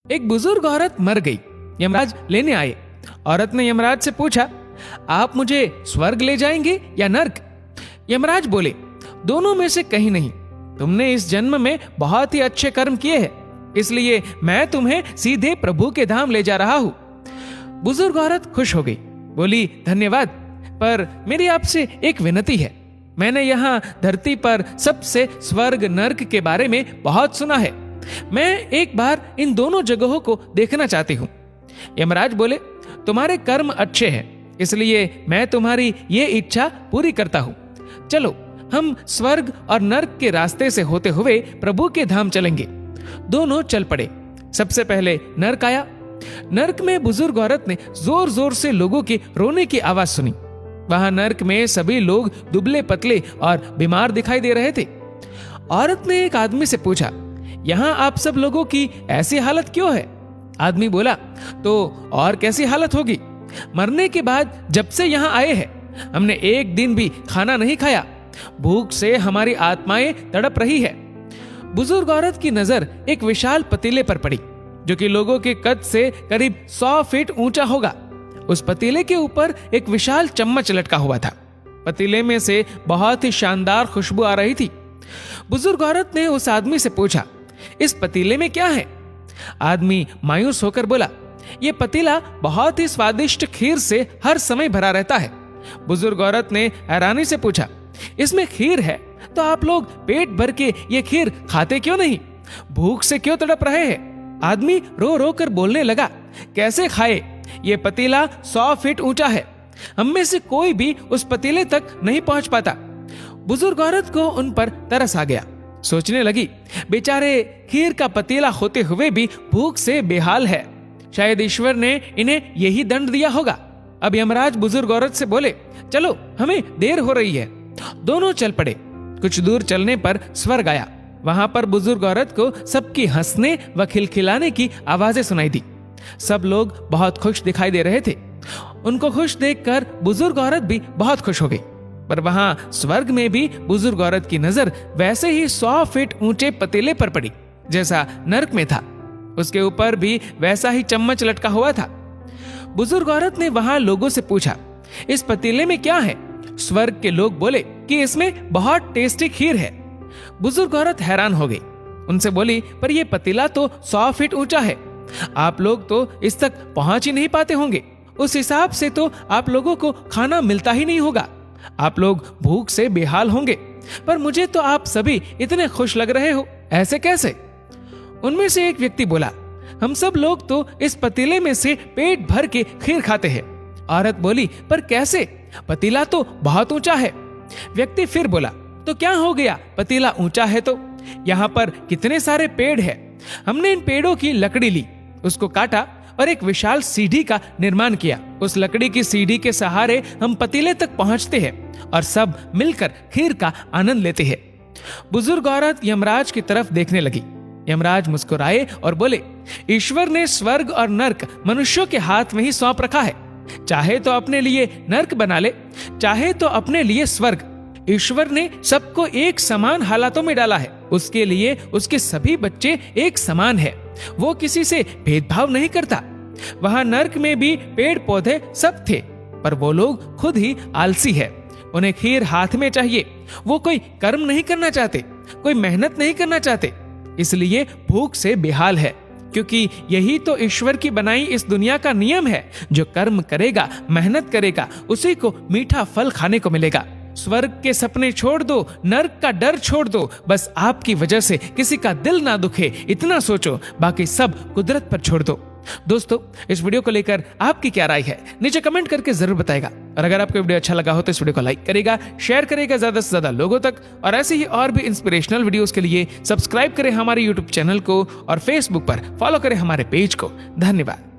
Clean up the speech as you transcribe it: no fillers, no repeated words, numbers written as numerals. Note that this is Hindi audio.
एक बुजुर्ग औरत मर गई। यमराज लेने आए। औरत ने यमराज से पूछा, आप मुझे स्वर्ग ले जाएंगे या नर्क? यमराज बोले, दोनों में से कहीं नहीं। तुमने इस जन्म में बहुत ही अच्छे कर्म किए हैं, इसलिए मैं तुम्हें सीधे प्रभु के धाम ले जा रहा हूं। बुजुर्ग औरत खुश हो गई, बोली, धन्यवाद, पर मेरी आपसे एक विनती है। मैंने यहाँ धरती पर सबसे स्वर्ग नर्क के बारे में बहुत सुना है। मैं एक बार इन दोनों जगहों को देखना चाहती हूँ। यमराज बोले, तुम्हारे कर्म अच्छे हैं, इसलिए मैं तुम्हारी ये इच्छा पूरी करता हूँ। चलो हम स्वर्ग और नर्क के रास्ते से होते हुए प्रभु के धाम चलेंगे। दोनों चल पड़े। सबसे पहले नर्क आया। नर्क में बुजुर्ग औरत ने जोर जोर से लोगों की रोने की आवाज सुनी। वहां नर्क में सभी लोग दुबले पतले और बीमार दिखाई दे रहे थे। औरत ने एक आदमी से पूछा, यहाँ आप सब लोगों की ऐसी हालत क्यों है? आदमी बोला, तो और कैसी हालत होगी? मरने के बाद जब से यहाँ आए हैं हमने एक दिन भी खाना नहीं खाया। भूख से हमारी आत्माएं तड़प रही है। बुजुर्ग औरत की नजर एक विशाल पतीले पर पड़ी, जो कि लोगों के कद से करीब 100 फीट ऊंचा होगा। उस पतीले के ऊपर एक विशाल चम्मच लटका हुआ था। पतीले में से बहुत ही शानदार खुशबू आ रही थी। बुजुर्ग औरत ने उस आदमी से पूछा, इस पतीले में क्या है? आदमी मायूस होकर बोला, यह पतीला बहुत ही स्वादिष्ट खीर से हर समय भरा रहता है। बुजुर्ग औरत ने हैरानी से पूछा, इसमें खीर है तो आप लोग पेट भर के ये खीर खाते क्यों नहीं? भूख से क्यों तड़प रहे हैं? आदमी रो रो कर बोलने लगा, कैसे खाए? ये पतीला 100 फीट ऊंचा है, हम में से कोई भी उस पतीले तक नहीं पहुंच पाता। बुजुर्ग औरत को उन पर तरस आ गया। सोचने लगी, बेचारे खीर का पतीला होते हुए भी भूख से बेहाल है। शायद ईश्वर ने इन्हें यही दंड दिया होगा। अब यमराज बुजुर्ग औरत से बोले, चलो हमें देर हो रही है। दोनों चल पड़े। कुछ दूर चलने पर स्वर्ग आया। वहां पर बुजुर्ग औरत को सबकी हंसने व खिलखिलाने की आवाजें सुनाई दी। सब लोग बहुत खुश दिखाई दे रहे थे। उनको खुश देखकर बुजुर्ग औरत भी बहुत खुश हो गई। पर वहां स्वर्ग में भी बुजुर्ग औरत की नजर वैसे ही 100 फीट ऊंचे पतीले पर पड़ी जैसा नर्क में था। उसके ऊपर भी वैसा ही चम्मच लटका हुआ था। बुजुर्ग औरत ने वहां लोगों से पूछा, इस पतीले में क्या है? स्वर्ग के लोग बोले कि इसमें बहुत टेस्टी खीर है। बुजुर्ग औरत हैरान हो गई। उनसे बोली, पर यह पतीला तो 100 फीट ऊंचा है, आप लोग तो इस तक पहुंच ही नहीं पाते होंगे। उस हिसाब से तो आप लोगों को खाना मिलता ही नहीं होगा। आप लोग भूख से बेहाल होंगे। पर मुझे तो आप सभी इतने खुश लग रहे हो, ऐसे कैसे? उनमें से एक व्यक्ति बोला, हम सब लोग तो इस पतीले में से पेट भर के खीर खाते हैं। औरत बोली, पर कैसे? पतीला तो बहुत ऊंचा है। व्यक्ति फिर बोला, तो क्या हो गया? पतीला ऊंचा है तो यहाँ पर कितने सारे पेड़ हैं। हमने इन पेड़ों की लकड़ी ली, उसको काटा और एक विशाल सीढ़ी का निर्माण किया। उस लकड़ी की सीढ़ी के सहारे हम पतीले तक पहुंचते हैं और सब मिलकर खीर का आनंद लेते हैं। बुजुर्ग औरत यमराज की तरफ देखने लगी। यमराज मुस्कुराए और बोले, ईश्वर ने स्वर्ग और नर्क मनुष्यों के हाथ में ही सौंप रखा है। चाहे तो अपने लिए नर्क बना ले, चाहे तो अपने लिए स्वर्ग। ईश्वर ने सबको एक समान हालातों में डाला है। उसके लिए उसके सभी बच्चे एक समान है। वो किसी से भेदभाव नहीं करता। वहां नर्क में भी पेड़ पौधे सब थे, पर वो लोग खुद ही आलसी है। उन्हें खीर हाथ में चाहिए। वो कोई कर्म नहीं करना चाहते, कोई मेहनत नहीं करना चाहते, इसलिए भूख से बेहाल है। क्योंकि यही तो ईश्वर की बनाई इस दुनिया का नियम है। जो कर्म करेगा, मेहनत करेगा, उसी को मीठा फल खाने को मिलेगा। स्वर्ग के सपने छोड़ दो, नर्क का डर छोड़ दो। बस आपकी वजह से किसी का दिल ना दुखे, इतना सोचो। बाकी सब कुदरत पर छोड़ दो। दोस्तों, इस वीडियो को लेकर आपकी क्या राय है, नीचे कमेंट करके जरूर बताएगा। और अगर आपको वीडियो अच्छा लगा हो तो इस वीडियो को लाइक करेगा, शेयर करेगा ज्यादा से ज्यादा लोगों तक। और ऐसे ही और भी इंस्पिरेशनल वीडियोस के लिए सब्सक्राइब करें हमारे यूट्यूब चैनल को और फेसबुक पर फॉलो करें हमारे पेज को। धन्यवाद।